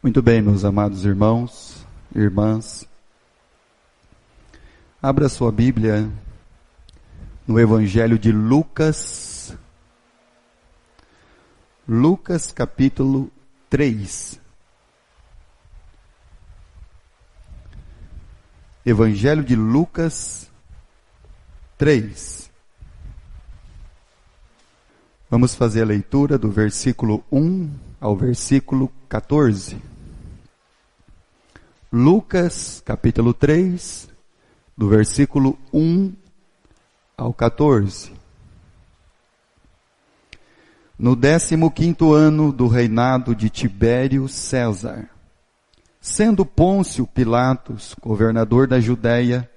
Muito bem, meus amados irmãos, irmãs. Abra sua Bíblia no Evangelho de Lucas. Lucas capítulo 3. Evangelho de Lucas 3. Vamos fazer a leitura do versículo 1 ao versículo 14. Lucas, capítulo 3, do versículo 1 ao 14. No 15º ano do reinado de Tibério César, sendo Pôncio Pilatos governador da Judéia,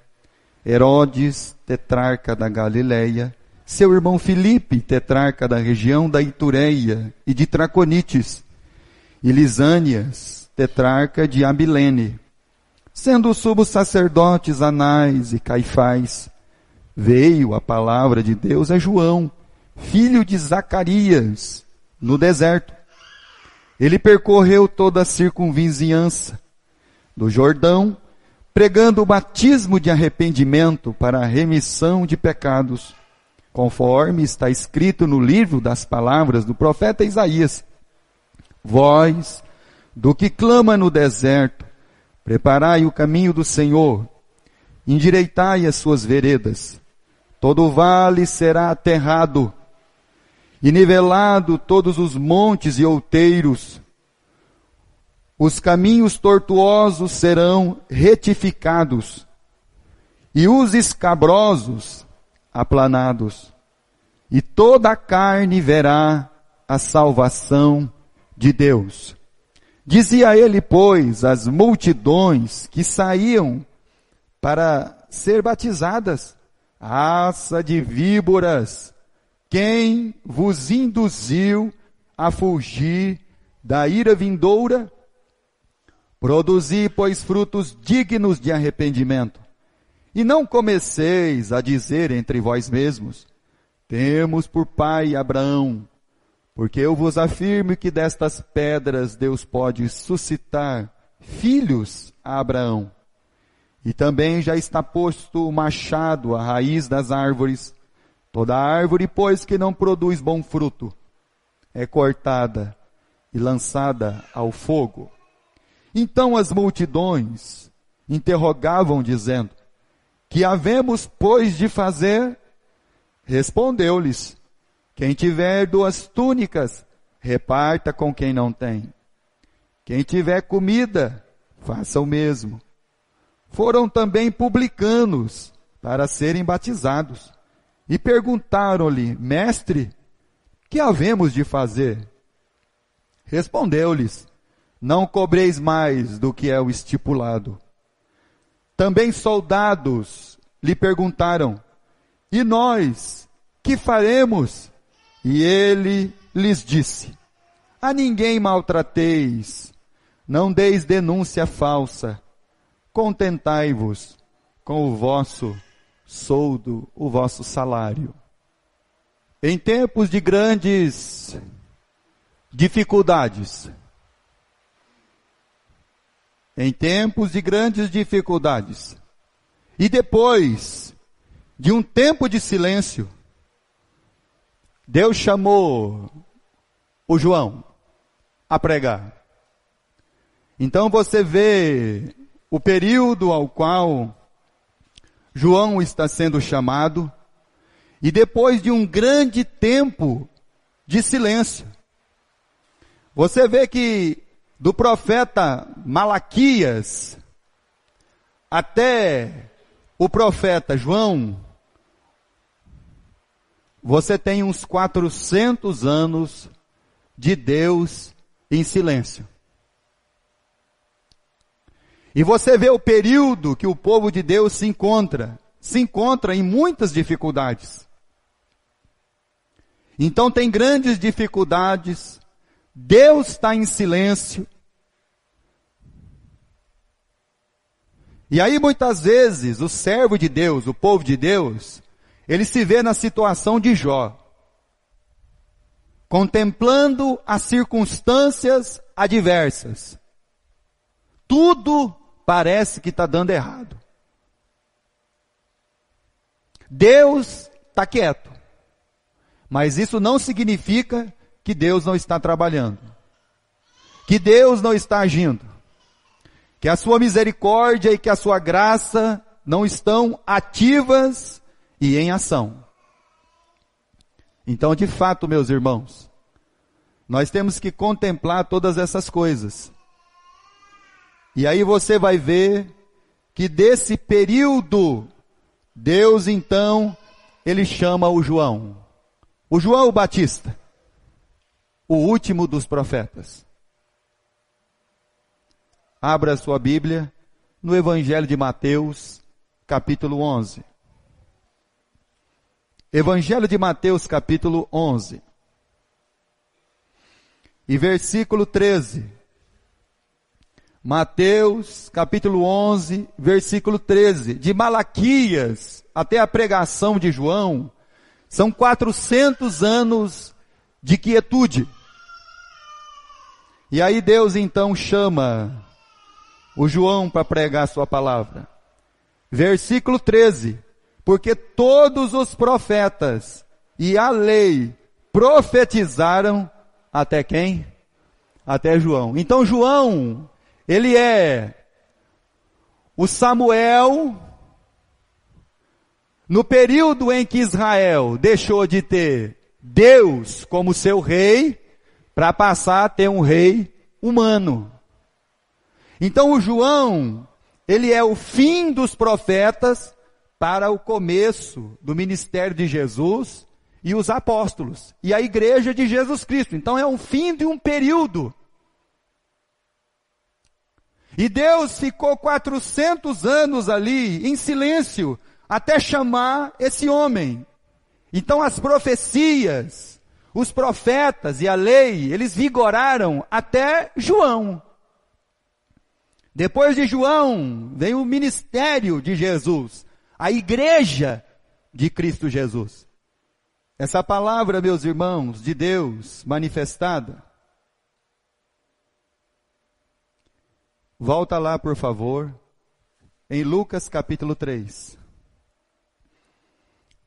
Herodes, tetrarca da Galileia, seu irmão Filipe, tetrarca da região da Itureia e de Traconites, e Lisânias, tetrarca de Abilene, sendo os sumos sacerdotes Anás e Caifás, veio a palavra de Deus a João, filho de Zacarias, no deserto. Ele percorreu toda a circunvizinhança do Jordão, pregando o batismo de arrependimento para a remissão de pecados, conforme está escrito no livro das palavras do profeta Isaías. Voz do que clama no deserto, preparai o caminho do Senhor, endireitai as suas veredas. Todo o vale será aterrado, e nivelado todos os montes e outeiros. Os caminhos tortuosos serão retificados, e os escabrosos aplanados. E toda a carne verá a salvação de Deus. Dizia ele, pois, às multidões que saíam para ser batizadas: raça de víboras, quem vos induziu a fugir da ira vindoura? Produzi, pois, frutos dignos de arrependimento. E não comeceis a dizer entre vós mesmos: temos por pai Abraão, porque eu vos afirmo que destas pedras Deus pode suscitar filhos a Abraão. E também já está posto o machado à raiz das árvores. Toda árvore, pois, que não produz bom fruto, é cortada e lançada ao fogo. Então as multidões interrogavam, dizendo: que havemos, pois, de fazer? Respondeu-lhes: quem tiver 2 túnicas, reparta com quem não tem. Quem tiver comida, faça o mesmo. Foram também publicanos para serem batizados. E perguntaram-lhe: mestre, que havemos de fazer? Respondeu-lhes: não cobreis mais do que é o estipulado. Também soldados lhe perguntaram: e nós, que faremos? E ele lhes disse: a ninguém maltrateis, não deis denúncia falsa, contentai-vos com o vosso soldo, o vosso salário. Em tempos de grandes dificuldades, e depois de um tempo de silêncio, Deus chamou o João a pregar. Então você vê o período ao qual João está sendo chamado, e depois de um grande tempo de silêncio, você vê que do profeta Malaquias até o profeta João, você tem uns 400 anos de Deus em silêncio. E você vê o período que o povo de Deus se encontra em muitas dificuldades. Então tem grandes dificuldades, Deus está em silêncio. E aí muitas vezes o servo de Deus, o povo de Deus, ele se vê na situação de Jó, contemplando as circunstâncias adversas. tudo parece que está dando errado. Deus está quieto, mas isso não significa que Deus não está trabalhando, que Deus não está agindo, que a sua misericórdia e que a sua graça não estão ativas e em ação. Então, de fato, meus irmãos, nós temos que contemplar todas essas coisas. E aí você vai ver que desse período, Deus então, ele chama o João o Batista, o último dos profetas. Abra a sua Bíblia no Evangelho de Mateus, capítulo 11. Evangelho de Mateus, capítulo 11. E versículo 13. Mateus, capítulo 11, versículo 13. De Malaquias até a pregação de João, são 400 anos de quietude. E aí Deus então chama o João para pregar sua palavra. Versículo 13. Porque todos os profetas e a lei profetizaram até quem? Até João. Então João, ele é o Samuel no período em que Israel deixou de ter Deus como seu rei, para passar a ter um rei humano. Então o João, ele é o fim dos profetas para o começo do ministério de Jesus e os apóstolos, e a igreja de Jesus Cristo. Então é um fim de um período. E Deus ficou 400 anos ali, em silêncio, até chamar esse homem. Então as profecias, os profetas e a lei, eles vigoraram até João. Depois de João, vem o ministério de Jesus, a igreja de Cristo Jesus. Essa palavra, meus irmãos, de Deus manifestada. Volta lá, por favor, em Lucas capítulo 3.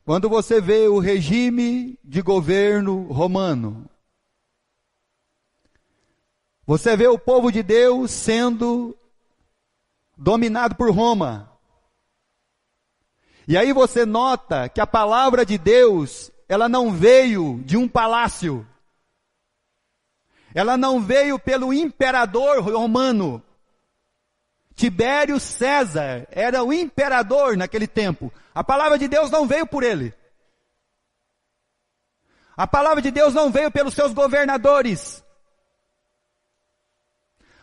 Quando você vê o regime de governo romano, você vê o povo de Deus sendo dominado por Roma. E aí você nota que a palavra de Deus, ela não veio de um palácio. Ela não veio pelo imperador romano. Tibério César era o imperador naquele tempo. A palavra de Deus não veio por ele. A palavra de Deus não veio pelos seus governadores.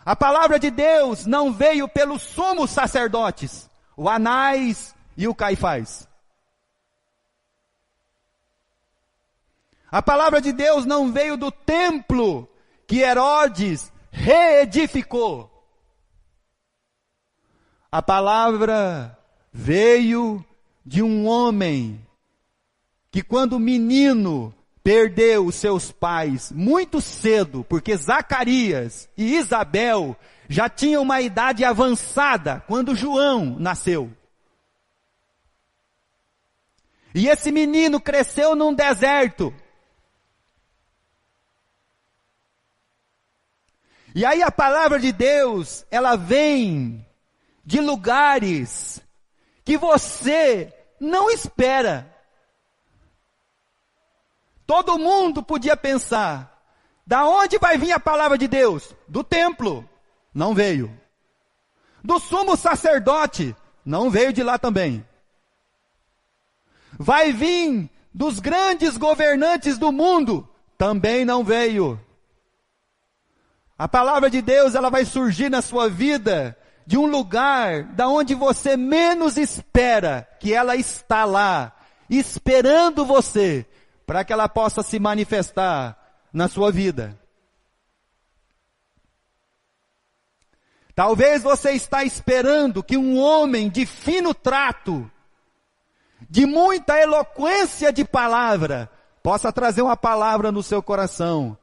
A palavra de Deus não veio pelos sumos sacerdotes, o Anás e o Caifás. A palavra de Deus não veio do templo que Herodes reedificou. A palavra veio de um homem que, quando menino, perdeu os seus pais muito cedo, porque Zacarias e Isabel já tinham uma idade avançada quando João nasceu. E esse menino cresceu num deserto. E aí a palavra de Deus, ela vem de lugares que você não espera. Todo mundo podia pensar, da onde vai vir a palavra de Deus? Do templo. Não veio. Do sumo sacerdote. Não veio de lá também. Vai vir dos grandes governantes do mundo. Também não veio. A palavra de Deus, ela vai surgir na sua vida de um lugar da onde você menos espera, que ela está lá, esperando você, para que ela possa se manifestar na sua vida. Talvez você está esperando que um homem de fino trato, de muita eloquência de palavra, possa trazer uma palavra no seu coração.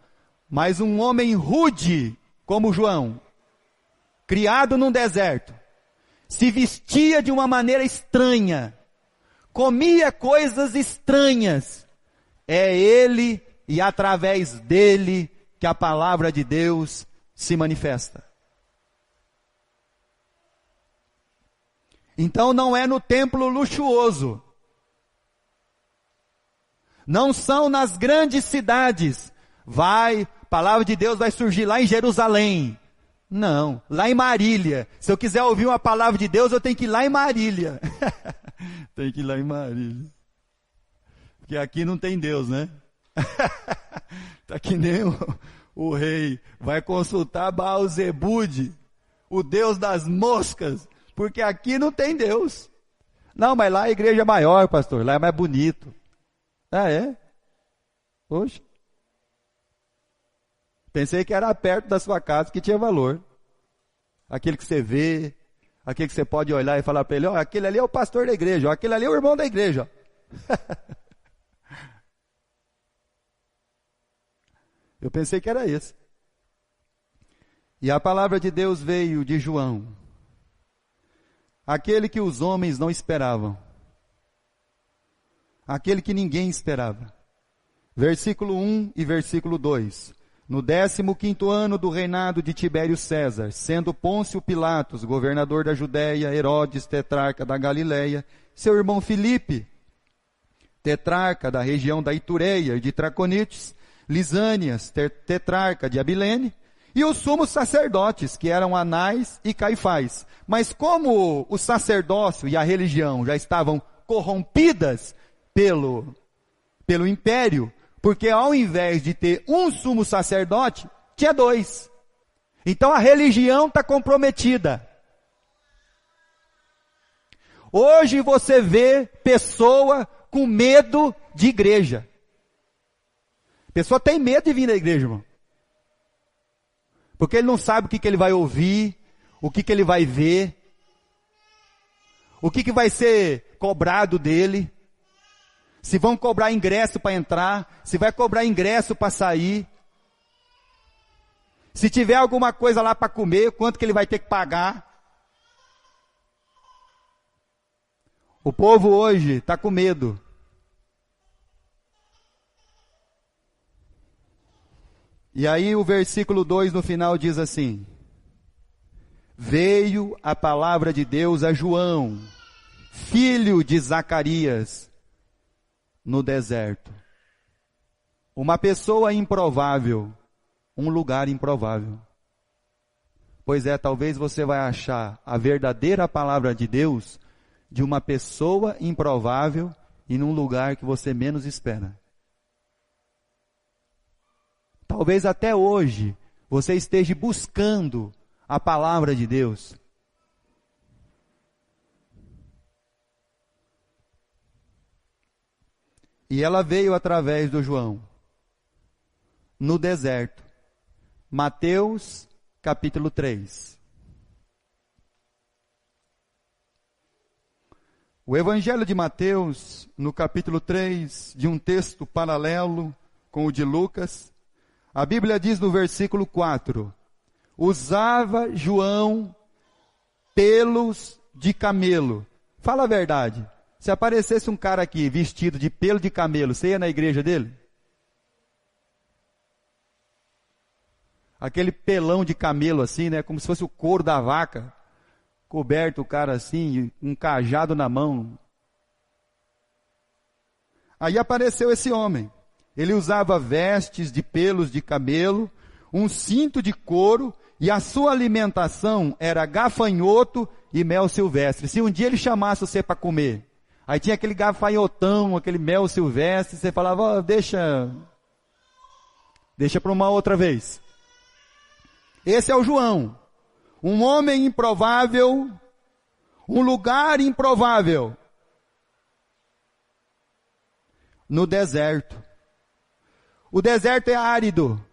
Mas um homem rude, como João, criado num deserto, se vestia de uma maneira estranha, comia coisas estranhas, é ele e através dele que a palavra de Deus se manifesta. Então não é no templo luxuoso, não são nas grandes cidades, a palavra de Deus vai surgir lá em Jerusalém. Não, lá em Marília. Se eu quiser ouvir uma palavra de Deus, eu tenho que ir lá em Marília. Tem que ir lá em Marília. Porque aqui não tem Deus, né? Tá que nem o rei vai consultar Baal-Zebude, o Deus das moscas, porque aqui não tem Deus. Não, mas lá a igreja é maior, pastor, lá é mais bonito. Ah, é? Oxe. Pensei que era perto da sua casa que tinha valor. Aquele que você vê, aquele que você pode olhar e falar para ele, ó, aquele ali é o pastor da igreja, ó, aquele ali é o irmão da igreja. Eu pensei que era esse. E a palavra de Deus veio de João, aquele que os homens não esperavam, aquele que ninguém esperava. Versículo 1 e versículo 2. No 15º ano do reinado de Tibério César, sendo Pôncio Pilatos, governador da Judéia, Herodes, tetrarca da Galileia, seu irmão Filipe, tetrarca da região da Itureia e de Traconites, Lisânias, tetrarca de Abilene, e os sumos sacerdotes, que eram Anás e Caifás. Mas como o sacerdócio e a religião já estavam corrompidas pelo império, porque ao invés de ter um sumo sacerdote, tinha dois. Então a religião está comprometida. Hoje você vê pessoa com medo de igreja. A pessoa tem medo de vir na igreja, irmão. Porque ele não sabe o que ele vai ouvir, o que ele vai ver, o que vai ser cobrado dele. Se vão cobrar ingresso para entrar, se vai cobrar ingresso para sair. Se tiver alguma coisa lá para comer, quanto que ele vai ter que pagar. O povo hoje está com medo. E aí o versículo 2 no final diz assim: veio a palavra de Deus a João, filho de Zacarias, no deserto. Uma pessoa improvável, um lugar improvável. Pois é, talvez você vai achar a verdadeira palavra de Deus de uma pessoa improvável e num lugar que você menos espera. Talvez até hoje você esteja buscando a palavra de Deus. E ela veio através do João, no deserto. Mateus, capítulo 3. O Evangelho de Mateus, no capítulo 3, de um texto paralelo com o de Lucas, a Bíblia diz no versículo 4, usava João pelos de camelo. Fala a verdade. Se aparecesse um cara aqui vestido de pelo de camelo, você ia na igreja dele? Aquele pelão de camelo assim, né? Como se fosse o couro da vaca. Coberto o cara assim, um cajado na mão. Aí apareceu esse homem. Ele usava vestes de pelos de camelo, um cinto de couro, e a sua alimentação era gafanhoto e mel silvestre. Se um dia ele chamasse você para comer, aí tinha aquele gafanhotão, aquele mel silvestre, você falava, oh, deixa para uma outra vez. Esse é o João, um homem improvável, um lugar improvável, no deserto. O deserto é árido,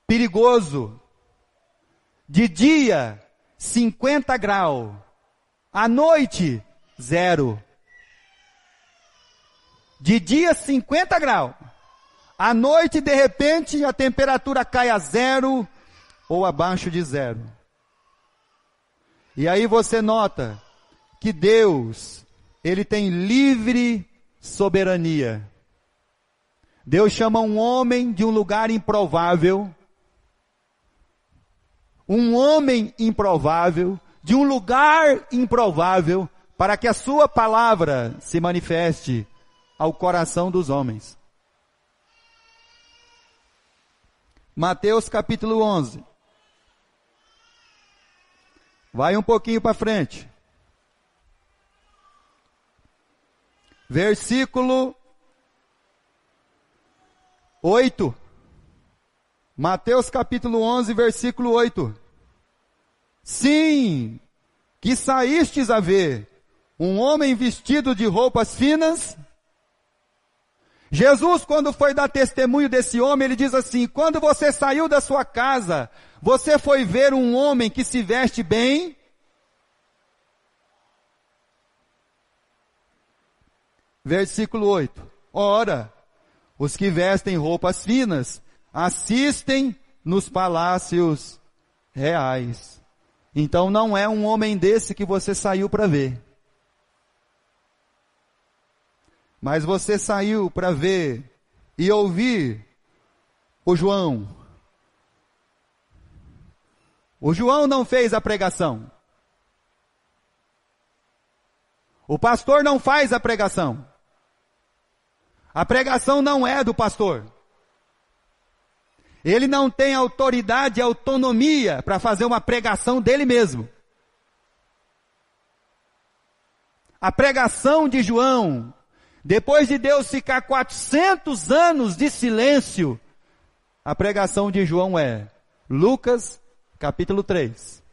perigoso, de dia 50 graus, à noite 0. De dia 50 graus, à noite de repente a temperatura cai a 0 ou abaixo de 0. E aí você nota que Deus, Ele tem livre soberania. Deus chama um homem de um lugar improvável, um homem improvável, de um lugar improvável, para que a sua palavra se manifeste ao coração dos homens. Mateus capítulo 11. Vai um pouquinho para frente. Versículo 8. Mateus capítulo 11, versículo 8. Sim, que saístes a ver um homem vestido de roupas finas. Jesus, quando foi dar testemunho desse homem, ele diz assim: quando você saiu da sua casa, você foi ver um homem que se veste bem? Versículo 8. Ora, os que vestem roupas finas assistem nos palácios reais. Então não é um homem desse que você saiu para ver. Mas você saiu para ver e ouvir o João. O João não fez a pregação. O pastor não faz a pregação. A pregação não é do pastor. Ele não tem autoridade e autonomia para fazer uma pregação dele mesmo. A pregação de João, depois de Deus ficar 400 anos de silêncio, a pregação de João é Lucas capítulo 3.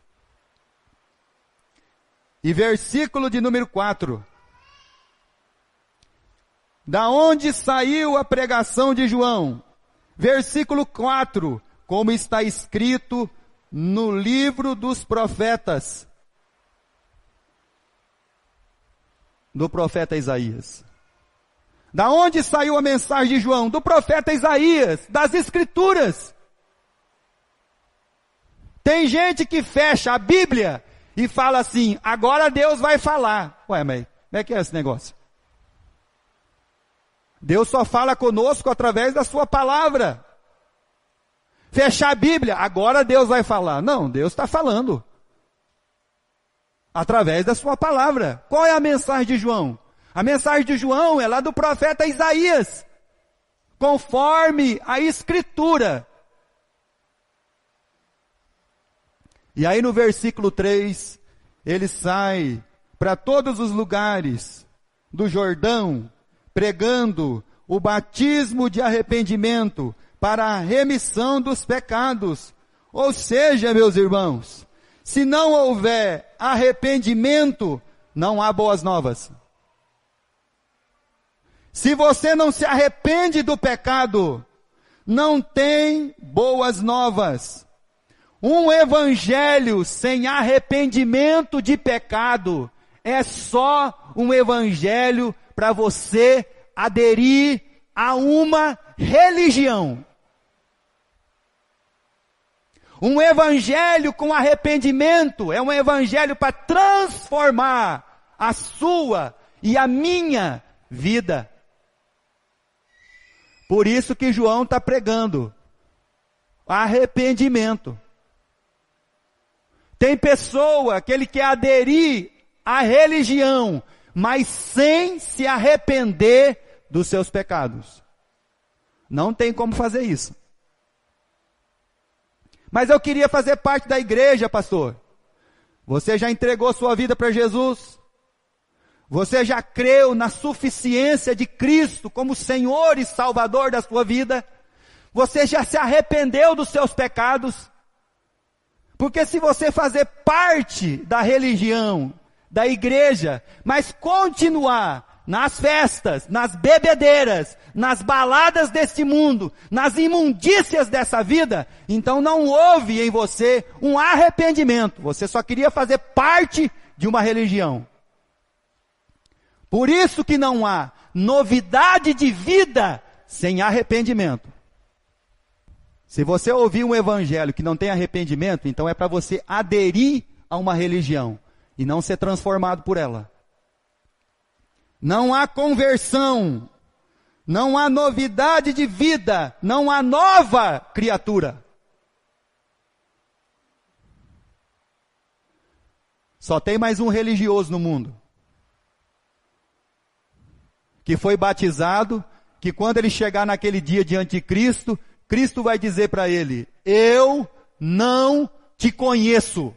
E versículo de número 4. Da onde saiu a pregação de João? Versículo 4. Como está escrito no livro dos profetas. Do profeta Isaías. Da onde saiu a mensagem de João? Do profeta Isaías, das Escrituras. Tem gente que fecha a Bíblia e fala assim: agora Deus vai falar. Ué, mas como é que é esse negócio? Deus só fala conosco através da sua palavra. Fechar a Bíblia, agora Deus vai falar. Não, Deus está falando. Através da sua palavra. Qual é a mensagem de João? A mensagem de João é lá do profeta Isaías. Conforme a Escritura. E aí no versículo 3, ele sai para todos os lugares do Jordão, pregando o batismo de arrependimento para a remissão dos pecados. Ou seja, meus irmãos, se não houver arrependimento, não há boas novas. Se você não se arrepende do pecado, não tem boas novas. Um evangelho sem arrependimento de pecado é só um evangelho para você aderir a uma religião. Um evangelho com arrependimento é um evangelho para transformar a sua e a minha vida. Por isso que João está pregando arrependimento. Tem pessoa que ele quer aderir à religião, mas sem se arrepender dos seus pecados. Não tem como fazer isso. Mas eu queria fazer parte da igreja, pastor. Você já entregou sua vida para Jesus? Você já creu na suficiência de Cristo como Senhor e Salvador da sua vida? Você já se arrependeu dos seus pecados? Porque se você fazer parte da religião, da igreja, mas continuar nas festas, nas bebedeiras, nas baladas deste mundo, nas imundícias dessa vida, então não houve em você um arrependimento. Você só queria fazer parte de uma religião. Por isso que não há novidade de vida sem arrependimento. Se você ouvir um evangelho que não tem arrependimento, então é para você aderir a uma religião e não ser transformado por ela. Não há conversão, não há novidade de vida, não há nova criatura. Só tem mais um religioso no mundo, que foi batizado, que quando ele chegar naquele dia diante de Cristo, Cristo vai dizer para ele: eu não te conheço.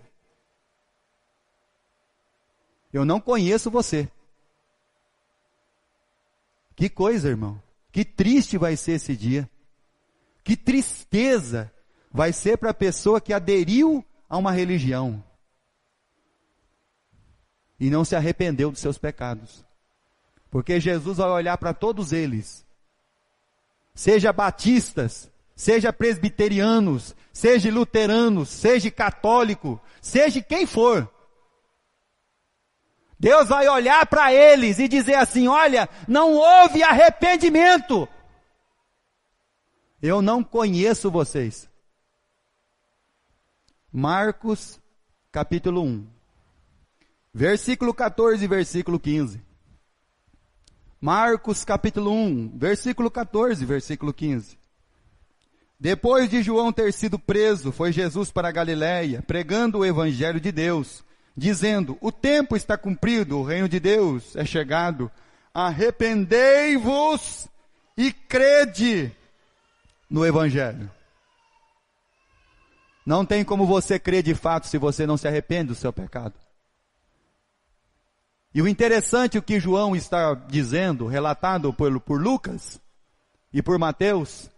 Eu não conheço você. Que coisa, irmão. Que triste vai ser esse dia. Que tristeza vai ser para a pessoa que aderiu a uma religião e não se arrependeu dos seus pecados. Porque Jesus vai olhar para todos eles, seja batistas, seja presbiterianos, seja luteranos, seja católico, seja quem for. Deus vai olhar para eles e dizer assim: olha, não houve arrependimento. Eu não conheço vocês. Marcos, capítulo 1. Versículo 14 e versículo 15. Marcos, capítulo 1, versículo 14 e versículo 15. Depois de João ter sido preso, foi Jesus para a Galiléia, pregando o evangelho de Deus, dizendo: o tempo está cumprido, o reino de Deus é chegado, arrependei-vos e crede no evangelho. Não tem como você crer de fato se você não se arrepende do seu pecado. E o interessante, o que João está dizendo, relatado por Lucas e por Mateus,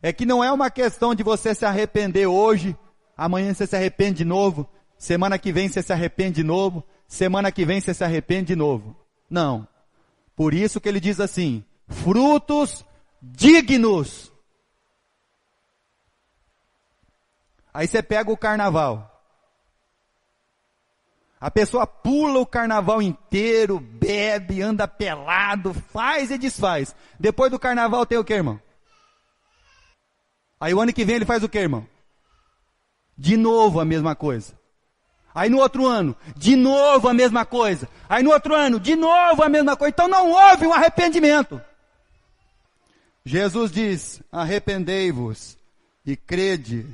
é que não é uma questão de você se arrepender hoje, amanhã você se arrepende de novo, semana que vem você se arrepende de novo, semana que vem você se arrepende de novo. Não. Por isso que ele diz assim: frutos dignos. Aí você pega o carnaval. A pessoa pula o carnaval inteiro, bebe, anda pelado, faz e desfaz. Depois do carnaval tem o que, irmão? Aí o ano que vem ele faz o que, irmão? De novo a mesma coisa. Aí no outro ano, de novo a mesma coisa. Aí no outro ano, de novo a mesma coisa. Então não houve um arrependimento. Jesus diz: arrependei-vos e crede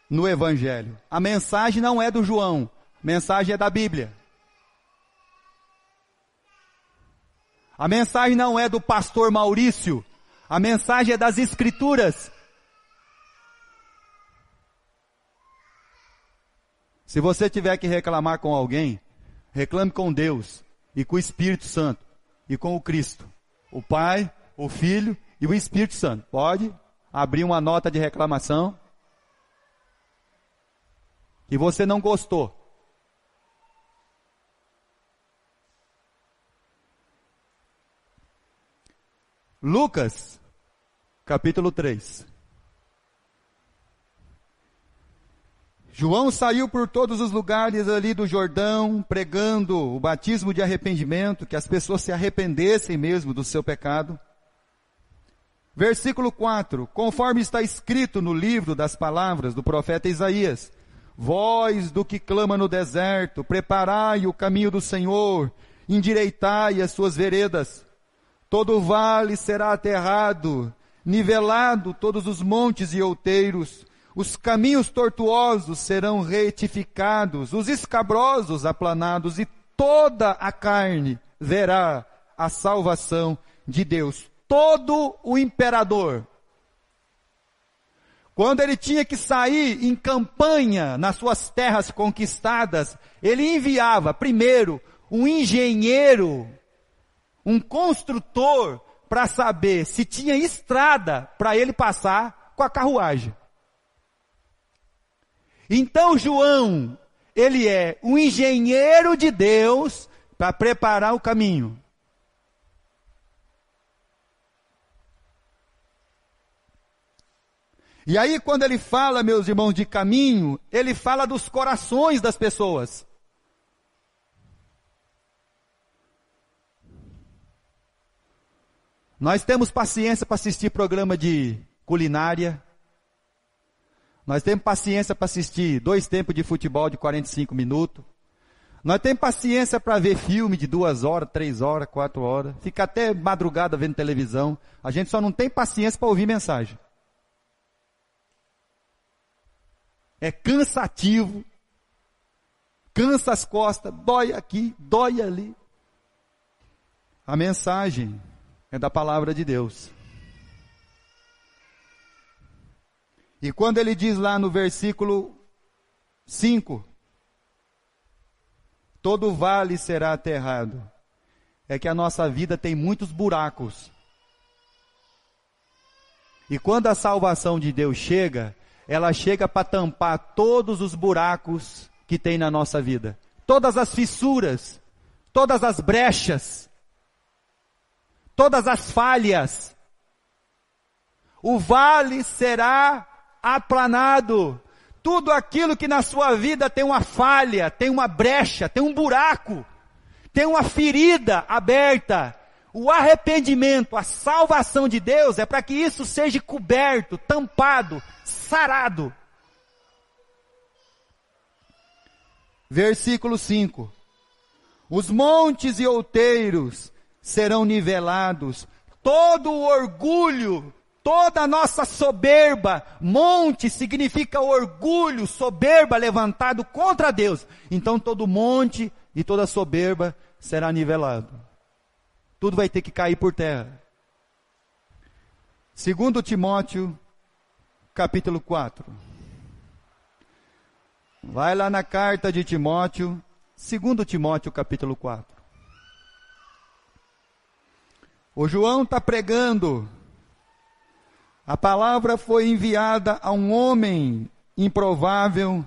no evangelho. A mensagem não é do João. A mensagem é da Bíblia. A mensagem não é do pastor Maurício. A mensagem é das Escrituras. Se você tiver que reclamar com alguém, reclame com Deus e com o Espírito Santo e com o Cristo. O Pai, o Filho e o Espírito Santo. Pode abrir uma nota de reclamação que você não gostou. Lucas, capítulo 3. João saiu por todos os lugares ali do Jordão, pregando o batismo de arrependimento, que as pessoas se arrependessem mesmo do seu pecado. Versículo 4, conforme está escrito no livro das palavras do profeta Isaías: voz do que clama no deserto, preparai o caminho do Senhor, endireitai as suas veredas. Todo vale será aterrado, nivelado todos os montes e outeiros, os caminhos tortuosos serão retificados, os escabrosos aplanados, e toda a carne verá a salvação de Deus. Todo o imperador, quando ele tinha que sair em campanha nas suas terras conquistadas, ele enviava primeiro um engenheiro, um construtor, para saber se tinha estrada para ele passar com a carruagem. Então João, ele é um engenheiro de Deus para preparar o caminho. E aí quando ele fala, meus irmãos, de caminho, ele fala dos corações das pessoas. Nós temos paciência para assistir programa de culinária. Nós temos paciência para assistir 2 tempos de futebol de 45 minutos. Nós temos paciência para ver filme de 2 horas, 3 horas, 4 horas. Fica até madrugada vendo televisão. A gente só não tem paciência para ouvir mensagem. É cansativo. Cansa as costas, dói aqui, dói ali. A mensagem é da palavra de Deus. E quando ele diz lá no versículo 5, todo vale será aterrado, é que a nossa vida tem muitos buracos. E quando a salvação de Deus chega, ela chega para tampar todos os buracos que tem na nossa vida. Todas as fissuras, todas as brechas, todas as falhas. O vale será aplanado. Tudo aquilo que na sua vida tem uma falha, tem uma brecha, tem um buraco, tem uma ferida aberta. O arrependimento, a salvação de Deus é para que isso seja coberto, tampado, sarado. Versículo 5. Os montes e outeiros serão nivelados, todo o orgulho, toda a nossa soberba. Monte significa orgulho, soberba levantado contra Deus. Então todo monte e toda soberba será nivelado. Tudo vai ter que cair por terra. 2 Timóteo, capítulo 4. Vai lá na carta de Timóteo, 2 Timóteo, capítulo 4. O João está pregando. A palavra foi enviada a um homem improvável,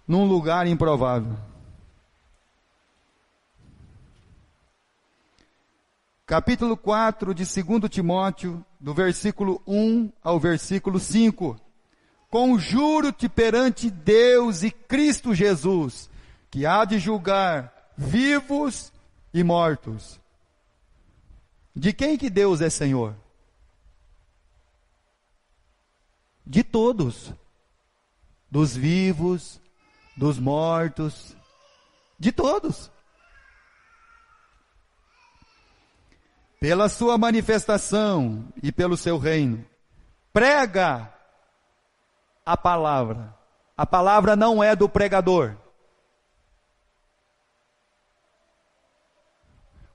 num lugar improvável. Capítulo 4 de 2 Timóteo, do versículo 1 ao versículo 5. Conjuro-te perante Deus e Cristo Jesus, que há de julgar vivos e mortos. De quem que Deus é Senhor? De todos. Dos vivos, dos mortos, de todos. Pela sua manifestação e pelo seu reino. Prega a palavra. A palavra não é do pregador.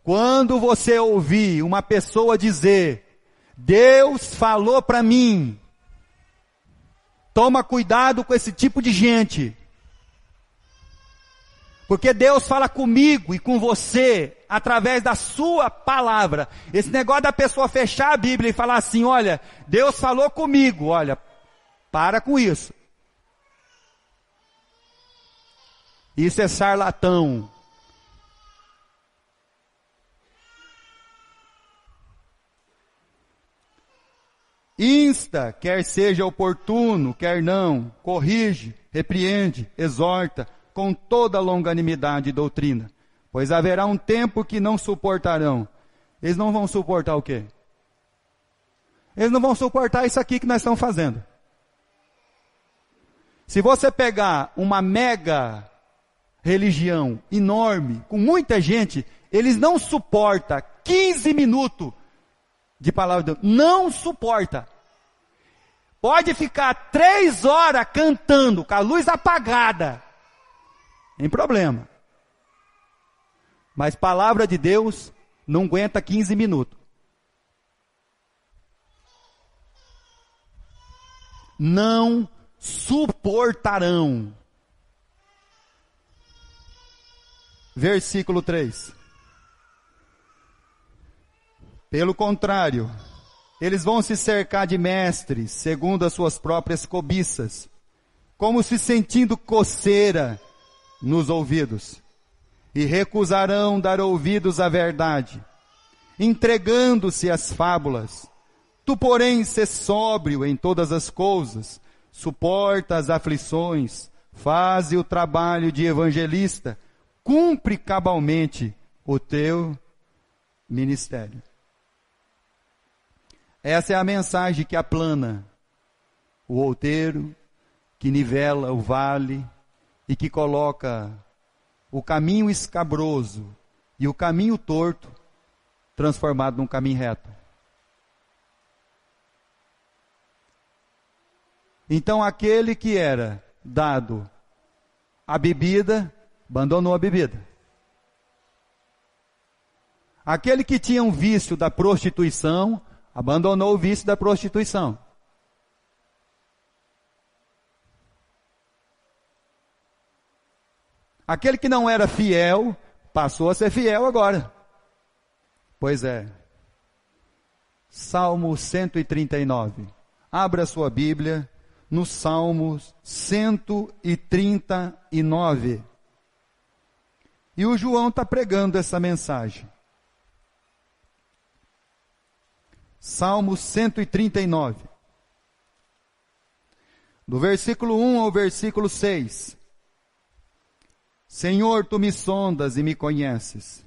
Quando você ouvir uma pessoa dizer, Deus falou para mim, toma cuidado com esse tipo de gente. Porque Deus fala comigo e com você através da sua palavra. Esse negócio da pessoa fechar a Bíblia e falar assim, olha, Deus falou comigo, olha, para com isso. Isso é charlatão. Insta, quer seja oportuno, quer não, corrige, repreende, exorta, com toda longanimidade e doutrina. Pois haverá um tempo que não suportarão. Eles não vão suportar o quê? Eles não vão suportar isso aqui que nós estamos fazendo. Se você pegar uma mega religião enorme, com muita gente, eles não suportam 15 minutos de palavra de Deus. Não suporta. Pode ficar 3 horas cantando, com a luz apagada. Tem problema. Mas palavra de Deus não aguenta 15 minutos. Não suportarão. Versículo 3. Pelo contrário, eles vão se cercar de mestres, segundo as suas próprias cobiças, como se sentindo coceira nos ouvidos, e recusarão dar ouvidos à verdade, entregando-se às fábulas. Tu, porém, sê sóbrio em todas as coisas, suporta as aflições, faze o trabalho de evangelista, cumpre cabalmente o teu ministério. Essa é a mensagem que aplana o outeiro, que nivela o vale e que coloca o caminho escabroso e o caminho torto transformado num caminho reto. Então aquele que era dado a bebida, abandonou a bebida. Aquele que tinha um vício da prostituição, abandonou o vício da prostituição. Aquele que não era fiel, passou a ser fiel agora. Pois é. Salmo 139. Abra sua Bíblia no Salmo 139. E o João está pregando essa mensagem. Salmo 139. Do versículo 1 ao versículo 6. Senhor, tu me sondas e me conheces.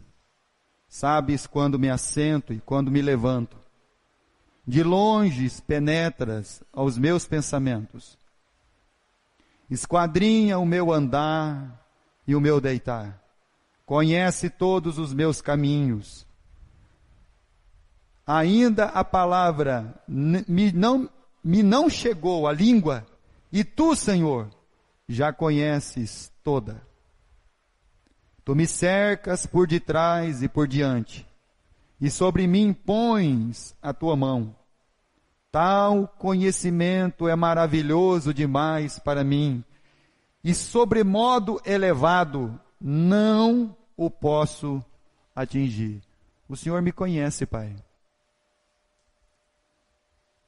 Sabes quando me assento e quando me levanto. De longe penetras aos meus pensamentos. Esquadrinha o meu andar e o meu deitar. Conhece todos os meus caminhos. Ainda a palavra me não chegou à língua, e tu, Senhor, já conheces toda. Tu me cercas por detrás e por diante, e sobre mim pões a tua mão. Tal conhecimento é maravilhoso demais para mim, e sobremodo elevado não o posso atingir. O Senhor me conhece, Pai.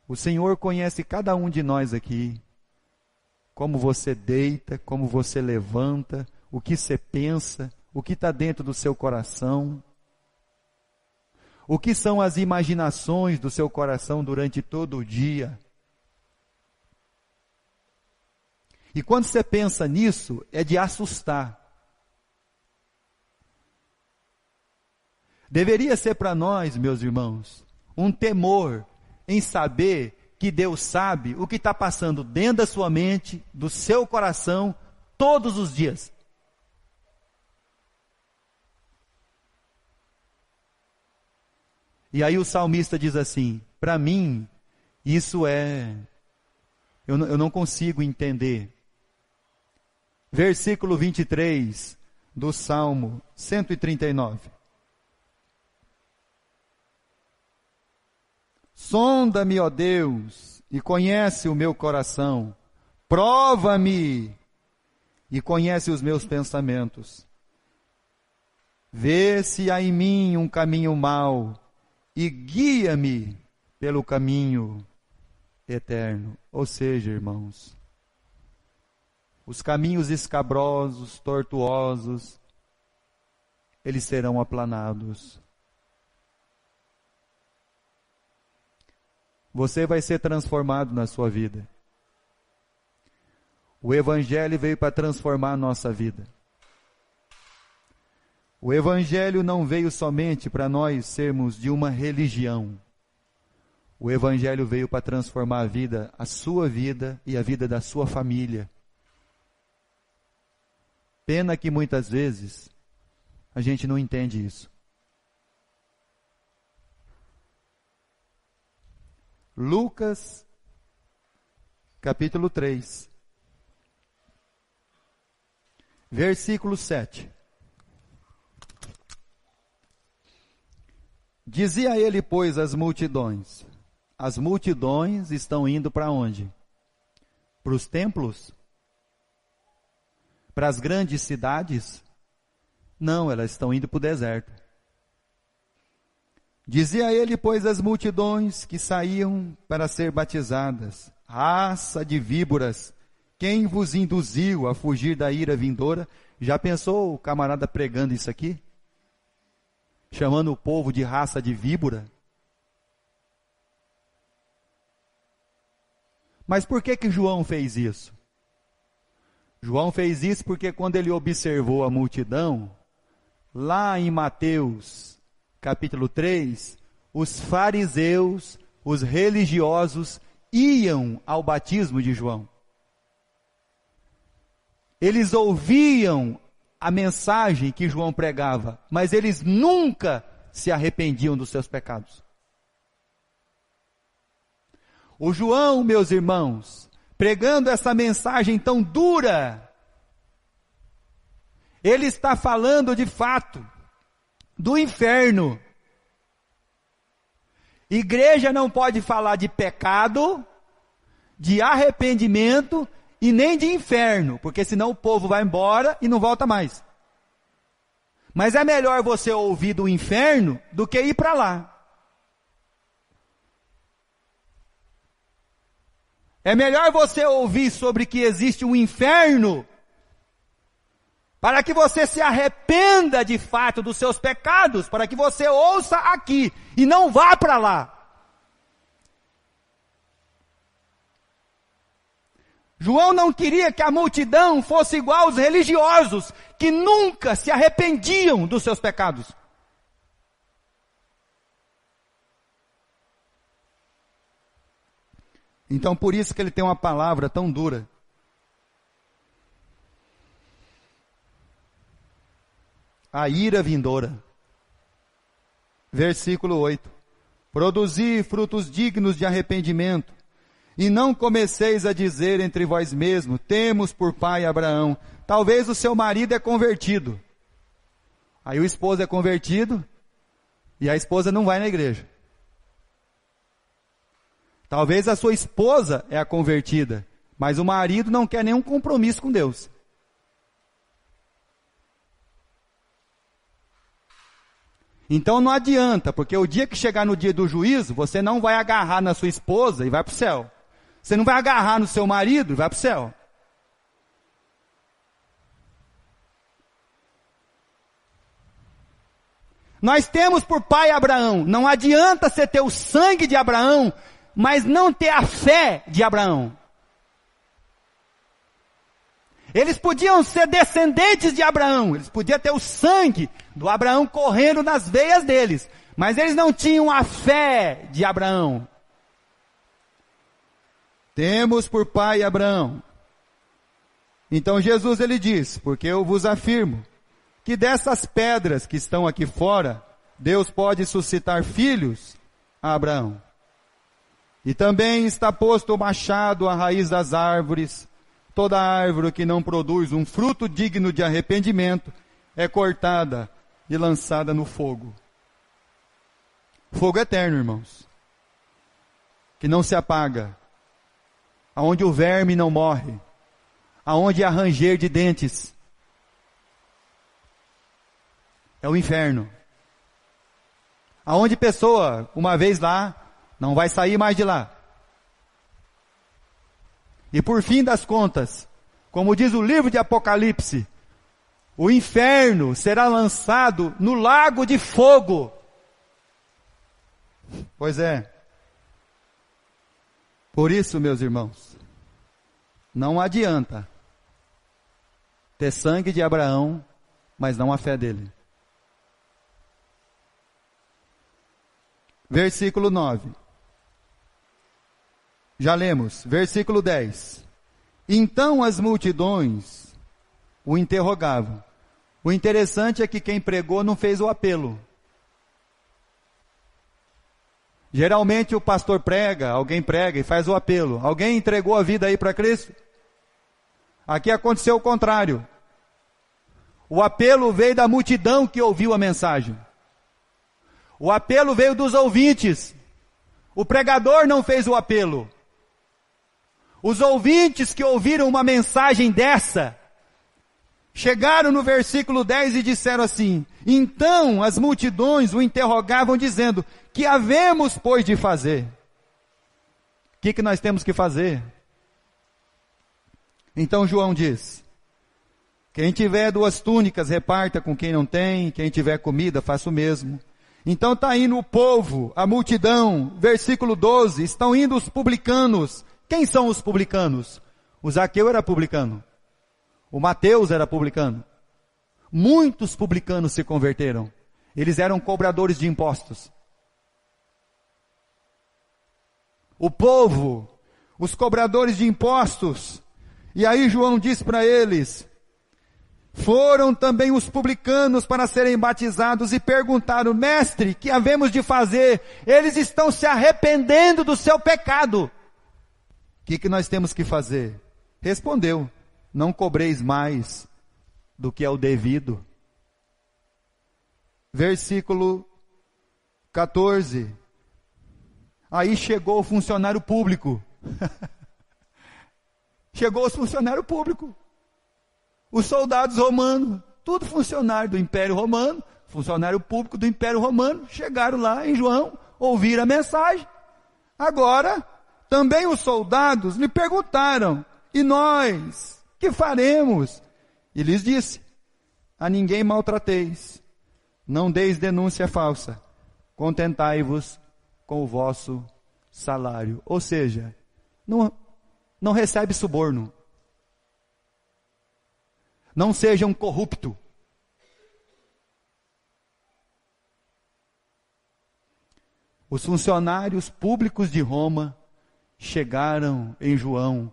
O Senhor conhece cada um de nós aqui. Como você deita, como você levanta, o que você pensa, o que está dentro do seu coração. O que são as imaginações do seu coração durante todo o dia. E quando você pensa nisso, é de assustar. Deveria ser para nós, meus irmãos, um temor em saber que Deus sabe o que está passando dentro da sua mente, do seu coração, todos os dias. E aí o salmista diz assim, para mim, isso eu não consigo entender. Versículo 23 do Salmo 139. Sonda-me, ó Deus, e conhece o meu coração. Prova-me e conhece os meus pensamentos. Vê se há em mim um caminho mau e guia-me pelo caminho eterno. Ou seja, irmãos, os caminhos escabrosos, tortuosos, eles serão aplanados. Você vai ser transformado na sua vida. O Evangelho veio para transformar a nossa vida. O Evangelho não veio somente para nós sermos de uma religião. O Evangelho veio para transformar a sua vida e a vida da sua família. Pena que muitas vezes a gente não entende isso. Lucas, capítulo 3, versículo 7. Dizia ele, pois, às multidões. As multidões estão indo para onde? Para os templos? Para as grandes cidades? Não, elas estão indo para o deserto. Dizia ele, pois, às multidões que saíam para ser batizadas: raça de víboras, quem vos induziu a fugir da ira vindoura? Já pensou o camarada pregando isso aqui? Chamando o povo de raça de víbora? Mas por que João fez isso? João fez isso porque quando ele observou a multidão, lá em Mateus capítulo 3, os fariseus, os religiosos, iam ao batismo de João. Eles ouviam a mensagem que João pregava, mas eles nunca se arrependiam dos seus pecados. O João, meus irmãos, pregando essa mensagem tão dura, ele está falando de fato do inferno. Igreja não pode falar de pecado, de arrependimento e nem de inferno, porque senão o povo vai embora e não volta mais. Mas é melhor você ouvir do inferno do que ir para lá. É melhor você ouvir sobre que existe um inferno, para que você se arrependa de fato dos seus pecados, para que você ouça aqui e não vá para lá. João não queria que a multidão fosse igual aos religiosos, que nunca se arrependiam dos seus pecados. Então por isso que ele tem uma palavra tão dura. A ira vindoura. Versículo 8. Produzi frutos dignos de arrependimento, e não comeceis a dizer entre vós mesmos, temos por pai Abraão. Talvez o seu marido é convertido. Aí o esposo é convertido, e a esposa não vai na igreja. Talvez a sua esposa é a convertida, mas o marido não quer nenhum compromisso com Deus. Então não adianta, porque o dia que chegar no dia do juízo, você não vai agarrar na sua esposa e vai para o céu. Você não vai agarrar no seu marido e vai para o céu. Nós temos por pai Abraão. Não adianta você ter o sangue de Abraão, mas não ter a fé de Abraão. Eles podiam ser descendentes de Abraão, eles podiam ter o sangue do Abraão correndo nas veias deles, mas eles não tinham a fé de Abraão. Temos por pai Abraão. Então Jesus ele diz, porque eu vos afirmo, que dessas pedras que estão aqui fora, Deus pode suscitar filhos a Abraão. E também está posto o machado à raiz das árvores. Toda árvore que não produz um fruto digno de arrependimento é cortada e lançada no fogo. Fogo eterno, irmãos, que não se apaga, aonde o verme não morre, aonde há ranger de dentes. É o inferno. Aonde pessoa, uma vez lá, não vai sair mais de lá. E por fim das contas, como diz o livro de Apocalipse, o inferno será lançado no lago de fogo. Pois é. Por isso, meus irmãos, não adianta ter sangue de Abraão, mas não a fé dele. Versículo 9. Já lemos, versículo 10. Então as multidões o interrogavam. O interessante é que quem pregou não fez o apelo. Geralmente o pastor prega, alguém prega e faz o apelo. Alguém entregou a vida aí para Cristo? Aqui aconteceu o contrário. O apelo veio da multidão que ouviu a mensagem. O apelo veio dos ouvintes. O pregador não fez o apelo. Os ouvintes que ouviram uma mensagem dessa, chegaram no versículo 10 e disseram assim, então as multidões o interrogavam dizendo, que havemos pois de fazer? O que nós temos que fazer? Então João diz, quem tiver 2 túnicas reparta com quem não tem, quem tiver comida faça o mesmo. Então está indo o povo, a multidão, versículo 12, estão indo os publicanos. Quem são os publicanos? O Zaqueu era publicano. O Mateus era publicano. Muitos publicanos se converteram. Eles eram cobradores de impostos. O povo, os cobradores de impostos. E aí João diz para eles, Foram também os publicanos para serem batizados e perguntaram: mestre, que havemos de fazer? Eles estão se arrependendo do seu pecado. O que nós temos que fazer? Respondeu: não cobreis mais do que é o devido. Versículo 14. Aí chegou o funcionário público. Chegou os funcionários públicos. Os soldados romanos, tudo funcionário do Império Romano, funcionário público do Império Romano, chegaram lá em João, ouviram a mensagem. Agora, também os soldados lhe perguntaram: e nós, que faremos? E lhes disse: a ninguém maltrateis, não deis denúncia falsa, contentai-vos com o vosso salário. Ou seja, não recebe suborno. Não seja um corrupto. Os funcionários públicos de Roma chegaram em João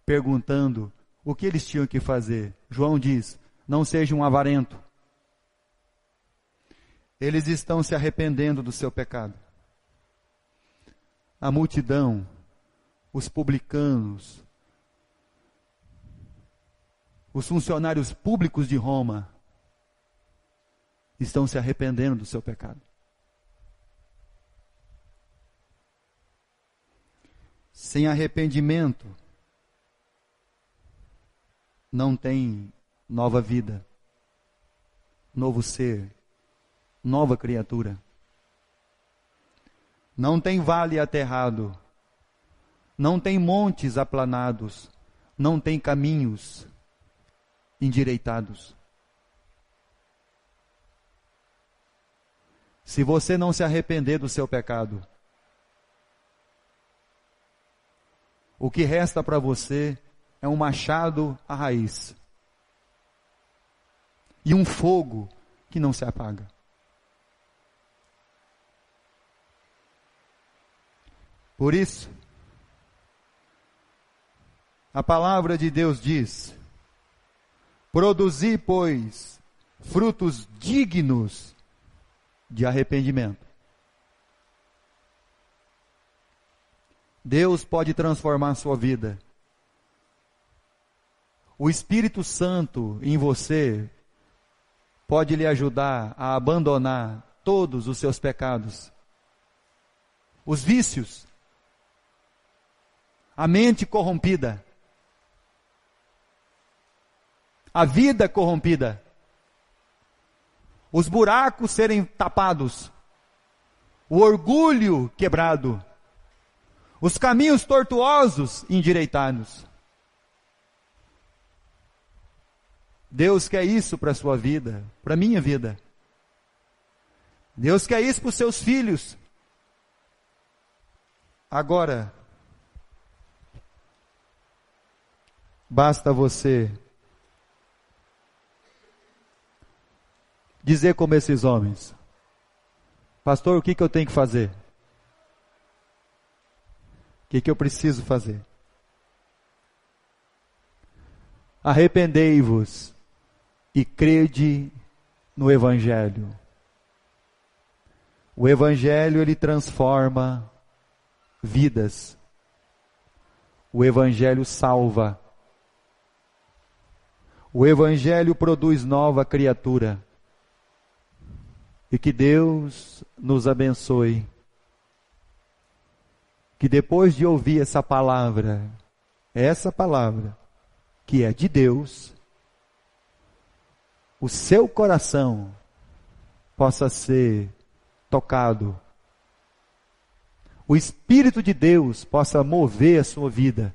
perguntando o que eles tinham que fazer. João diz: não seja um avarento. Eles estão se arrependendo do seu pecado. A multidão, os publicanos, os funcionários públicos de Roma estão se arrependendo do seu pecado. Sem arrependimento, não tem nova vida, novo ser, nova criatura. Não tem vale aterrado, não tem montes aplanados, não tem caminhos endireitados. Se você não se arrepender do seu pecado, o que resta para você é um machado à raiz e um fogo que não se apaga. Por isso, a palavra de Deus diz: produzi, pois, frutos dignos de arrependimento. Deus pode transformar a sua vida. O Espírito Santo em você pode lhe ajudar a abandonar todos os seus pecados, os vícios, a mente corrompida, a vida corrompida, os buracos serem tapados, o orgulho quebrado, os caminhos tortuosos endireitados. Deus quer isso para a sua vida, para a minha vida. Deus quer isso para os seus filhos. Agora, basta você dizer como esses homens: pastor, o que eu tenho que fazer? O que eu preciso fazer? Arrependei-vos e crede no Evangelho. O Evangelho, ele transforma vidas. O Evangelho salva. O Evangelho produz nova criatura. E que Deus nos abençoe. Que depois de ouvir essa palavra que é de Deus, o seu coração possa ser tocado. O Espírito de Deus possa mover a sua vida.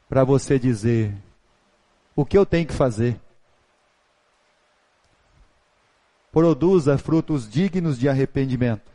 Para você dizer: o que eu tenho que fazer? Produza frutos dignos de arrependimento.